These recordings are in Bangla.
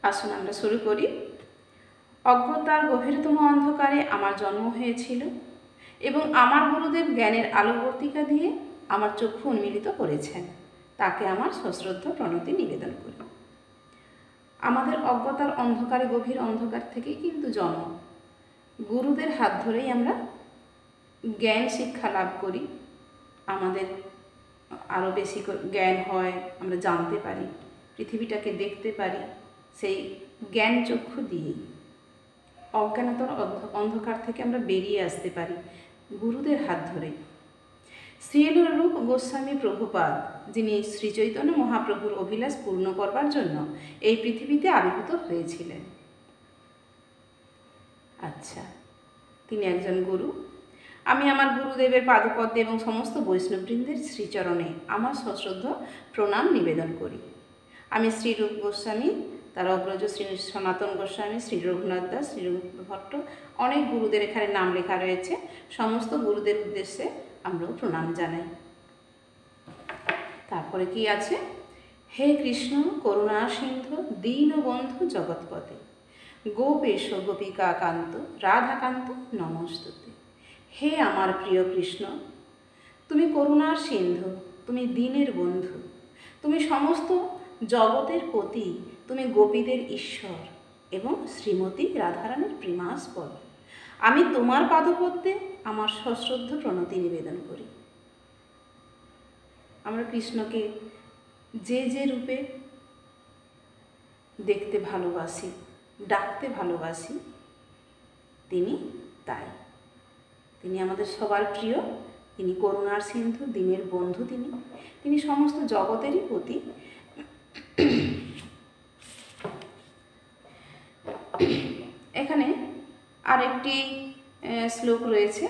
আসুন আমরা শুরু করি। অজ্ঞতার গভীরতম অন্ধকারে আমার জন্ম হয়েছিল এবং আমার গুরুদেব জ্ঞানের আলোবর্তিকা দিয়ে আমার চক্ষু উন্মীলিত করেছেন। তাকে আমার সশ্রদ্ধ প্রণতি নিবেদন করি। আমাদের অজ্ঞতার অন্ধকারে, গভীর অন্ধকার থেকেই কিন্তু জন্ম। গুরুদের হাত ধরেই আমরা জ্ঞান শিক্ষা লাভ করি, আমাদের আরও বেশি জ্ঞান হয়, আমরা জানতে পারি, পৃথিবীটাকে দেখতে পারি সেই জ্ঞান চক্ষু দিয়েই। অজ্ঞানতার অন্ধকার থেকে আমরা বেরিয়ে আসতে পারি গুরুদের হাত ধরে। শ্রীরূপ গোস্বামী প্রভুপাদ, যিনি শ্রীচৈতন্য মহাপ্রভুর অভিলাষ পূর্ণ করবার জন্য এই পৃথিবীতে আবির্ভূত হয়েছিলেন। আচ্ছা, তিনি একজন গুরু। আমি আমার গুরুদেবের পাদপদ্মে এবং সমস্ত বৈষ্ণববৃন্দের শ্রীচরণে আমার সশ্রদ্ধ প্রণাম নিবেদন করি। আমি শ্রীরূপ গোস্বামী, তার অগ্রজ শ্রী সনাতন গোস্বামী, শ্রী রঘুনাথ দাস, শ্রী ভট্ট, অনেক গুরুদের এখানে নাম লেখা রয়েছে। সমস্ত গুরুদের উদ্দেশ্যে আমরাও প্রণাম জানাই। তারপরে কি আছে? হে কৃষ্ণ করুণা সিন্ধু দীনবন্ধু জগৎপতে, গোপেশ গোপিকা কান্ত রাধাকান্ত নমস্তুতে। হে আমার প্রিয় কৃষ্ণ, তুমি করুণার সিন্ধু, তুমি দীনের বন্ধু, তুমি সমস্ত জগতের পতি, তুমি গোপীদের ঈশ্বর এবং শ্রীমতী রাধারানীর প্রেমাস্পদ। আমি তোমার পাদপদ্মে আমার সশ্রদ্ধ প্রণতি নিবেদন করি। আমরা কৃষ্ণকে যে যে রূপে দেখতে ভালোবাসি, ডাকতে ভালোবাসি, তিনি তাই। তিনি আমাদের সবার প্রিয়, তিনি করুণার সিন্ধু, দীনের বন্ধু, তিনি সমস্ত জগতেরই পতি। এখানে আরেকটি শ্লোক রয়েছে,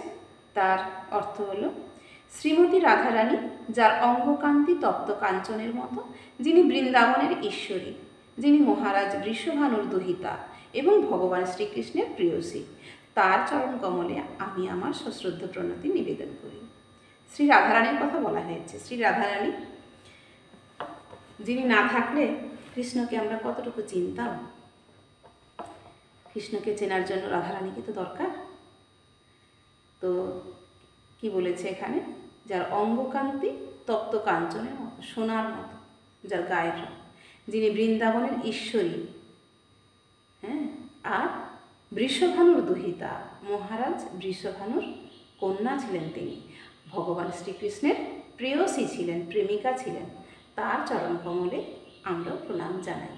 তার অর্থ হলো, শ্রীমতী রাধারানী, যার অঙ্গকান্তি তপ্ত কাঞ্চনের মতো, যিনি বৃন্দাবনের ঈশ্বরী, যিনি মহারাজ বৃষভানুর দুহিতা এবং ভগবান শ্রীকৃষ্ণের প্রেয়সী, তার চরণ কমলে আমি আমার সশ্রদ্ধ প্রণতি নিবেদন করি। শ্রী রাধারানীর কথা বলা হয়েছে। শ্রী রাধারানী, যিনি না থাকলে কৃষ্ণকে আমরা কতটুকু চিনতাম? কৃষ্ণকে চেনার জন্য রাধারানীকে তো দরকার। তো কি বলেছে এখানে? যার অঙ্গকান্তি তপ্ত কাঞ্চনের মতো, সোনার মতো, যার গায়ের রং, যিনি বৃন্দাবনের ঈশ্বরী, হ্যাঁ, আর বৃষভানুর দুহিতা, মহারাজ বৃষভানুর কন্যা ছিলেন তিনি, ভগবান শ্রীকৃষ্ণের প্রেয়সী ছিলেন, প্রেমিকা ছিলেন, তার চরণ কমলে আমরাও প্রণাম জানাই।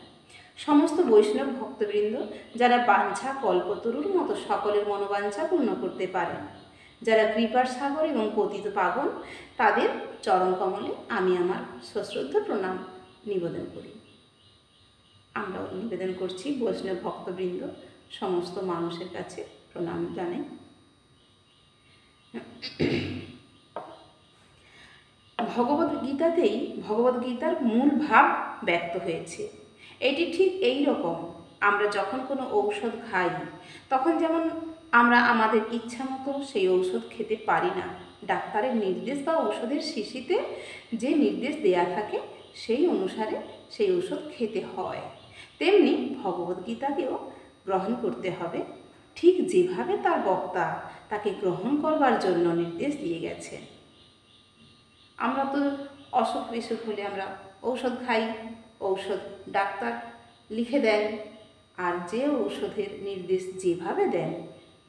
সমস্ত বৈষ্ণব ভক্তবৃন্দ, যারা বাঞ্ছা কল্পতরুর মতো সকলের মনোবাঞ্ছা পূর্ণ করতে পারেন, যারা কৃপার সাগর এবং পতিত পাবন, তাদের চরণ কমলে আমি আমার সশ্রদ্ধ প্রণাম নিবেদন করি। আমরাও নিবেদন করছি বৈষ্ণব ভক্তবৃন্দ, সমস্ত মানুষের কাছে প্রণাম জানাই। ভগবদ্গীতাতেই ভগবদ্গীতার মূল ভাব ব্যক্ত হয়েছে। এটি ঠিক এই রকম, আমরা যখন কোনো ঔষধ খাই, তখন যেমন আমরা আমাদের ইচ্ছা মতো সেই ঔষধ খেতে পারি না। ডাক্তারের নির্দেশ বা ঔষধের শিশিতে যে নির্দেশ দেয়া থাকে সেই অনুসারে সেই ঔষধ খেতে হয়। তেমনি ভগবদ্গীতাকেও গ্রহণ করতে হবে ঠিক যেভাবে তার বক্তা তাকে গ্রহণ করবার জন্য নির্দেশ দিয়ে গেছে। আমরা তো অসুখ বিসুখ হলে আমরা ঔষধ খাই, ঔষধ ডাক্তার লিখে দেন, আর যে ঔষধের নির্দেশ যেভাবে দেন,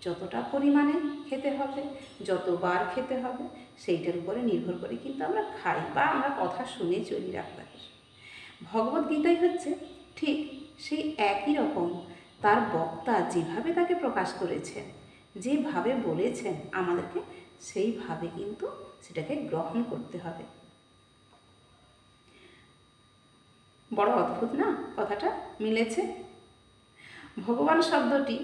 যতটা পরিমাণে খেতে হবে, যতবার খেতে হবে, সেইটার উপরে নির্ভর করে কিন্তু আমরা খাই বা আমরা কথা শুনে চলি ডাক্তারের। ভগবদ্গীতাই হচ্ছে ঠিক সেই একই রকম, তার বক্তা যেভাবে তাকে প্রকাশ করেছেন, যেভাবে বলেছেন আমাদেরকে, সেইভাবে কিন্তু সেটাকে গ্রহণ করতে হবে। বড় অদ্ভুত না কথাটা? মিলেছে। ভগবান শব্দটি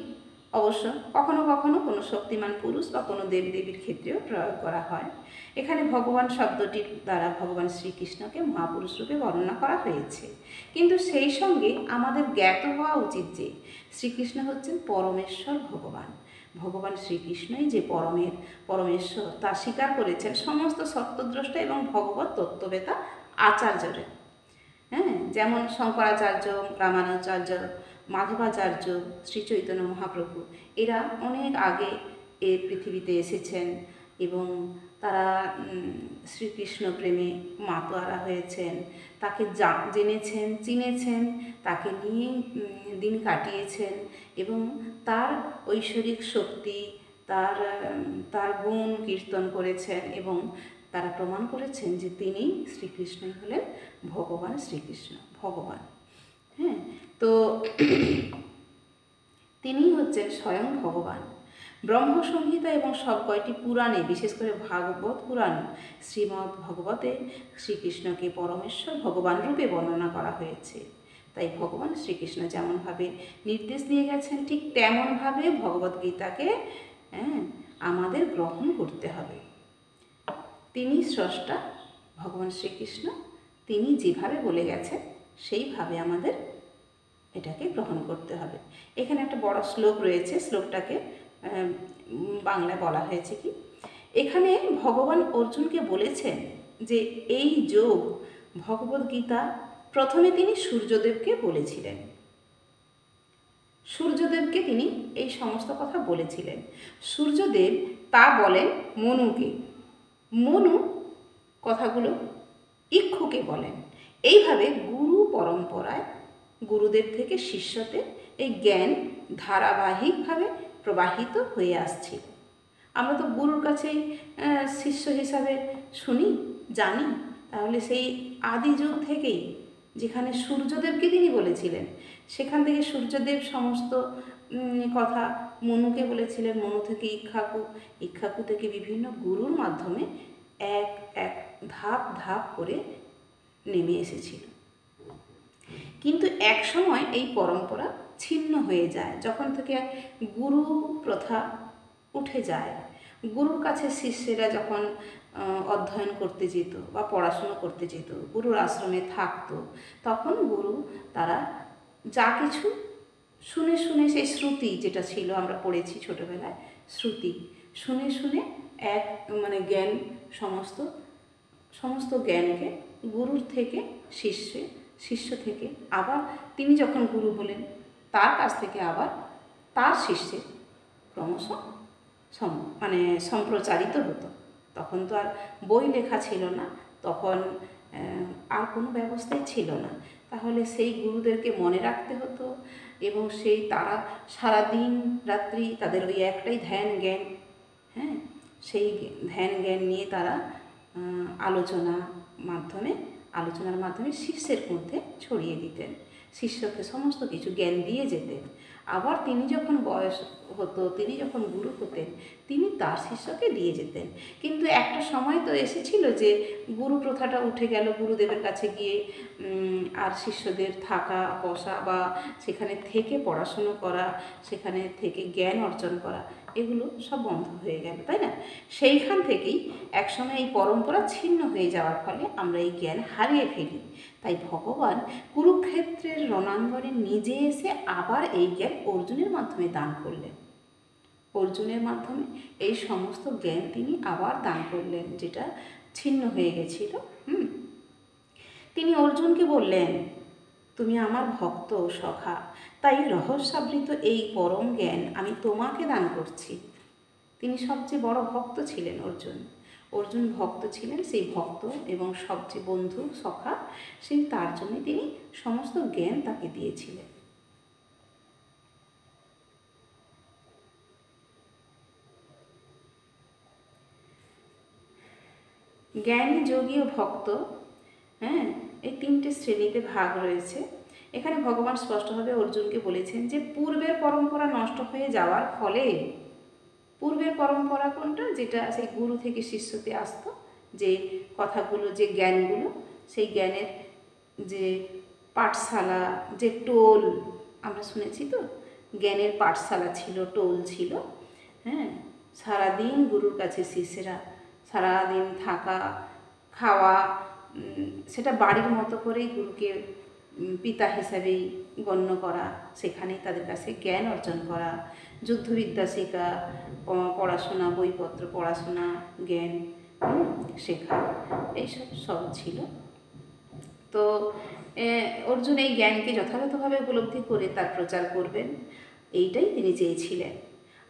অবশ্য কখনো কখনো কোনো শক্তিমান পুরুষ বা কোনো দেবদেবীর ক্ষেত্রেও প্রয়োগ করা হয়। এখানে ভগবান শব্দটির দ্বারা ভগবান শ্রীকৃষ্ণকে মহাপুরুষ রূপে বর্ণনা করা হয়েছে, কিন্তু সেই সঙ্গে আমাদের জ্ঞাত হওয়া উচিত যে শ্রীকৃষ্ণ হচ্ছেন পরমেশ্বর ভগবান। ভগবান শ্রীকৃষ্ণই যে পরমেশ্বর তা স্বীকার করেছেন সমস্ত সত্যদ্রষ্টা এবং ভগবত তত্ত্ববেতা আচার্যরা। হ্যাঁ, যেমন শঙ্করাচার্য, রামানুজাচার্য, মাধবাচার্য, শ্রী চৈতন্য মহাপ্রভু, এরা অনেক আগে এই পৃথিবীতে এসেছেন এবং তারা শ্রীকৃষ্ণ প্রেমে মাতোয়ারা হয়েছেন, তাকে জেনেছেন, চিনেছেন, তাকে নিয়ে দিন কাটিয়েছেন এবং তার ঐশ্বরিক শক্তি, তার তার গুণ কীর্তন করেছেন এবং তারা প্রমাণ করেছেন যে তিনি শ্রীকৃষ্ণই হলেন ভগবান শ্রীকৃষ্ণ, ভগবান। হ্যাঁ, তো তিনি হচ্ছেন স্বয়ং ভগবান। ব্রহ্মসংহিতা এবং সব কয়টি পুরাণে, বিশেষ করে ভাগবত পুরাণ, শ্রীমদ্ ভগবতে শ্রীকৃষ্ণকে পরমেশ্বর ভগবান রূপে বর্ণনা করা হয়েছে। তাই ভগবান শ্রীকৃষ্ণ যেমনভাবে নির্দেশ দিয়ে গেছেন, ঠিক তেমনভাবে ভগবদ্গীতাকে আমাদের গ্রহণ করতে হবে। তিনি স্রষ্টা ভগবান শ্রীকৃষ্ণ, তিনি যেভাবে বলে গেছেন সেইভাবে আমাদের এটাকে গ্রহণ করতে হবে। এখানে একটা বড় শ্লোক রয়েছে, শ্লোকটাকে বাংলায় বলা হয়েছে কি, এখানে ভগবান অর্জুনকে বলেছেন যে এই যোগ ভগবদ্গীতা প্রথমে তিনি সূর্যদেবকে বলেছিলেন, সূর্যদেবকে তিনি এই সমস্ত কথা বলেছিলেন। সূর্যদেব তা বলেন মনুকে, মনু কথাগুলো ইক্ষুকে বলেন। এইভাবে গুরু পরম্পরায় গুরুদেব থেকে শিষ্যতে এই জ্ঞান ধারাবাহিকভাবে প্রবাহিত হয়ে আসছিল। আমরা তো গুরুর কাছেই শিষ্য হিসাবে শুনি, জানি। তাহলে সেই আদি যুগ থেকেই যেখানে সূর্যদেবকে তিনি বলেছিলেন, সেখান থেকে সূর্যদেব সমস্ত কথা মনুকে বলেছিলেন, মনু থেকে ইক্ষাকু, ইক্ষাকু থেকে বিভিন্ন গুরুর মাধ্যমে এক এক ধাপ ধাপ করে নেমে এসেছিল। কিন্তু এক সময় এই পরম্পরা ছিন্ন হয়ে যায়, যখন থেকে গুরু প্রথা উঠে যায়। গুরুর কাছে শিষ্যেরা যখন অধ্যয়ন করতে যেত বা পড়াশুনো করতে যেত, গুরুর আশ্রমে থাকতো, তখন গুরু তারা যা কিছু শুনে শুনে, সেই শ্রুতি যেটা ছিল, আমরা পড়েছি ছোটোবেলায়, শ্রুতি শুনে শুনে এক জ্ঞান, সমস্ত জ্ঞানকে গুরুর থেকে শিষ্যে, শিষ্য থেকে আবার তিনি যখন গুরু হলেন, তার কাছ থেকে আবার তার শিষ্যে ক্রমশ সম্প্রচারিত হতো। তখন তো আর বই লেখা ছিল না, তখন আর কোনো ব্যবস্থাই ছিল না। তাহলে সেই গুরুদেরকে মনে রাখতে হতো এবং সেই তারা সারাদিন রাত্রি তাদের ওই একটাই ধ্যান জ্ঞান, হ্যাঁ, সেই ধ্যান জ্ঞান নিয়ে তারা আলোচনার মাধ্যমে শিষ্যের মধ্যে ছড়িয়ে দিতেন, শিষ্যকে সমস্ত কিছু জ্ঞান দিয়ে যেতেন। আবার তিনি যখন বয়স হতো, তিনি যখন গুরু হতেন, তিনি তার শিষ্যকে দিয়ে যেতেন। কিন্তু একটা সময় তো এসেছিল যে গুরু প্রথাটা উঠে গেল, গুরুদেবের কাছে গিয়ে আর শিষ্যদের থাকা, বসা বা সেখানে থেকে পড়াশুনো করা, সেখানে থেকে জ্ঞান অর্জন করা, এগুলো সব বন্ধ হয়ে গেল, তাই না? সেইখান থেকেই একসময় এই পরম্পরা ছিন্ন হয়ে যাওয়ার ফলে আমরা এই জ্ঞান হারিয়ে ফেলি। তাই ভগবান কুরুক্ষেত্রের রণাঙ্গনে নিজে এসে আবার এই জ্ঞান অর্জুনের মাধ্যমে দান করলেন। অর্জুনের মাধ্যমে এই সমস্ত জ্ঞান তিনি আবার দান করলেন, যেটা ছিন্ন হয়ে গেছিল। তিনি অর্জুনকে বললেন, তুমি আমার ভক্ত সখা, তাই রহস্যাবৃত এই পরম জ্ঞান আমি তোমাকে দান করছি। তিনি সবচেয়ে বড় ভক্ত ছিলেন অর্জুন ভক্ত ছিলেন, সেই ভক্ত এবং সবচেয়ে বন্ধু সখা, সেই তার জন্য তিনি সমস্ত জ্ঞান তাকে দিয়েছিলেন। জ্ঞানী, যোগী ও ভক্ত, এই তিনটে শ্রেণীতে ভাগ রয়েছে। এখানে ভগবান স্পষ্টভাবে অর্জুনকে বলেছেন যে পূর্বের পরম্পরা নষ্ট হয়ে যাওয়ার ফলে, পূর্বের পরম্পরা কোনটা, যেটা সেই গুরু থেকে শিষ্যতে আসতো, যে কথাগুলো, যে জ্ঞানগুলো, সেই জ্ঞানের যে পাঠশালা, যে টোল, আমরা শুনেছি তো, জ্ঞানের পাঠশালা ছিল, টোল ছিল। সারাদিন গুরুর কাছে শিষ্যেরা সারাদিন থাকা, খাওয়া, সেটা বাড়ির মতো করেই গুরুকে পিতা হিসাবেই গণ্য করা, সেখানেই তাদের কাছে জ্ঞান অর্জন করা, যুদ্ধবিদ্যা শেখা, পড়াশোনা, বইপত্র পড়াশোনা, জ্ঞান শেখা, এইসব সব ছিল। তো অর্জুন এই জ্ঞানকে যথাযথভাবে উপলব্ধি করে তার প্রচার করবেন, এইটাই তিনি চেয়েছিলেন।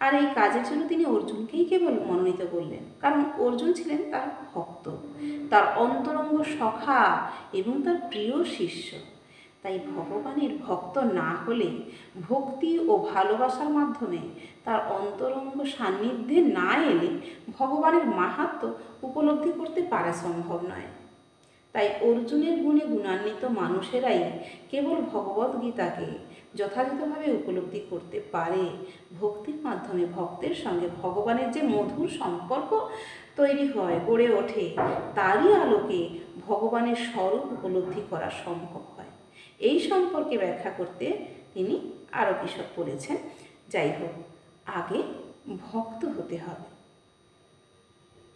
আর এই কাজের জন্য তিনি অর্জুনকেই কেবল মনোনীত করলেন, কারণ অর্জুন ছিলেন তার ভক্ত, তার অন্তরঙ্গ সখা এবং তার প্রিয় শিষ্য। তাই ভগবানের ভক্ত না হলে, ভক্তি ও ভালোবাসার মাধ্যমে তার অন্তরঙ্গ সান্নিধ্যে না এলে ভগবানের মাহাত্ম্য উপলব্ধি করতে পারা সম্ভব নয়। তাই অর্জুনের গুণে গুণান্বিত মানুষেরাই কেবল ভগবদ্গীতাকে যথাযথভাবে উপলব্ধি করতে পারে। ভক্তির মাধ্যমে ভক্তের সঙ্গে ভগবানের যে মধুর সম্পর্ক তৈরি হয়, গড়ে ওঠে, তারই আলোকে ভগবানের স্বরূপ উপলব্ধি করা সম্ভব হয়। এই সম্পর্কে ব্যাখ্যা করতে তিনি আরও কিসব বলেছেন। যাই হোক, আগে ভক্ত হতে হবে,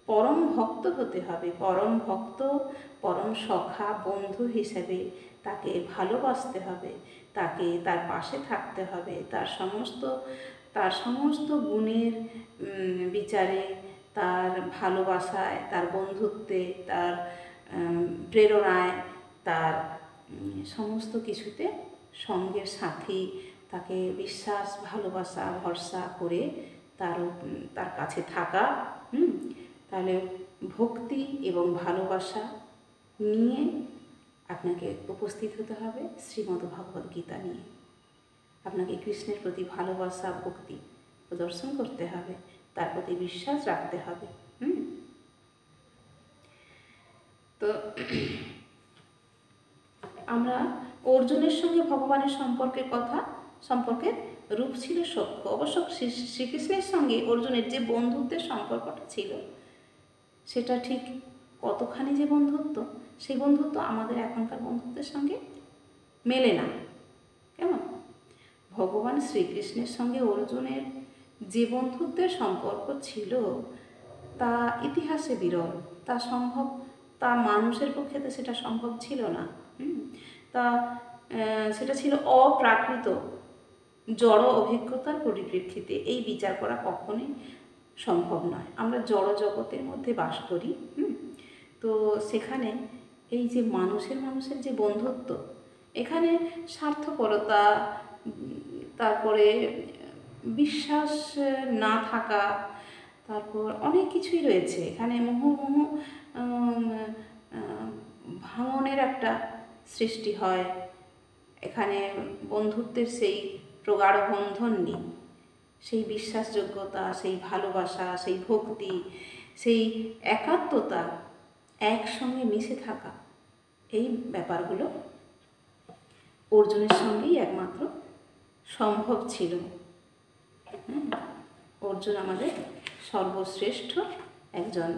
পরম ভক্ত হতে হবে। পরম ভক্ত, পরম সখা, বন্ধু হিসেবে তাকে ভালোবাসতে হবে, তাকে তার পাশে থাকতে হবে, তার সমস্ত গুণের বিচারে, তার ভালোবাসায়, তার বন্ধুত্বে, তার প্রেরণায়, তার সমস্ত কিছুতে সঙ্গের সাথী, তাকে বিশ্বাস, ভালোবাসা, ভরসা করে তার কাছে থাকা। তাহলে ভক্তি এবং ভালোবাসা নিয়ে আপনাকে উপস্থিত হতে হবে শ্রীমদ্ভগবদ্গীতা নিয়ে। আপনাকে কৃষ্ণের প্রতি ভালোবাসা, ভক্তি প্রদর্শন করতে হবে, তার প্রতি বিশ্বাস রাখতে হবে। তো আমরা অর্জুনের সঙ্গে ভগবানের সম্পর্কের রূপ ছিল সখ্য। অবশ্য শ্রীকৃষ্ণের সঙ্গে অর্জুনের যে বন্ধুত্বের সম্পর্কটা ছিল, সেটা ঠিক কতখানি যে বন্ধুত্ব, সেই বন্ধুত্ব আমাদের এখনকার বন্ধুত্বের সঙ্গে মেলে না। কেমন? ভগবান শ্রীকৃষ্ণের সঙ্গে অর্জুনের যে বন্ধুত্বের সম্পর্ক ছিল, তা ইতিহাসে বিরল। তা মানুষের পক্ষে তো সেটা সম্ভব ছিল না। সেটা ছিল অপ্রাকৃত জড় অভিজ্ঞতার পরিপ্রেক্ষিতে। এই বিচার করা কখনোই সম্ভব নয়। আমরা জড় জগতের মধ্যে বাস করি। তো সেখানে এই যে মানুষের যে বন্ধুত্ব, এখানে স্বার্থপরতা, তারপরে বিশ্বাস না থাকা, তারপর অনেক কিছুই রয়েছে এখানে। মুহুর্মুহু ভাঙনের একটা সৃষ্টি হয়। এখানে বন্ধুত্বের সেই প্রগাঢ় বন্ধন নেই, সেই বিশ্বাসযোগ্যতা, সেই ভালোবাসা, সেই ভক্তি, সেই একাত্মতা, একসঙ্গে মিশে থাকা, এই ব্যাপারগুলো অর্জুনের সঙ্গেই একমাত্র সম্ভব ছিল। অর্জুন আমাদের সর্বশ্রেষ্ঠ একজন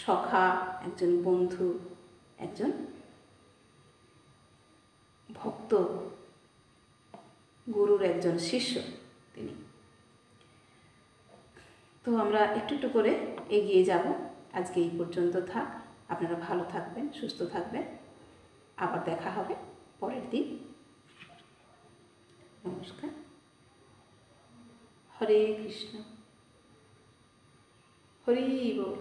সখা, একজন বন্ধু, একজন ভক্ত, গুরুর একজন শিষ্য তিনি। তো আমরা একটু একটু করে এগিয়ে যাব। আজকে এই পর্যন্ত থাক। আপনারা ভালো থাকবেন, সুস্থ থাকবেন। আবার দেখা হবে পরের দিন। নমস্কার। হরে কৃষ্ণ, হরি বল।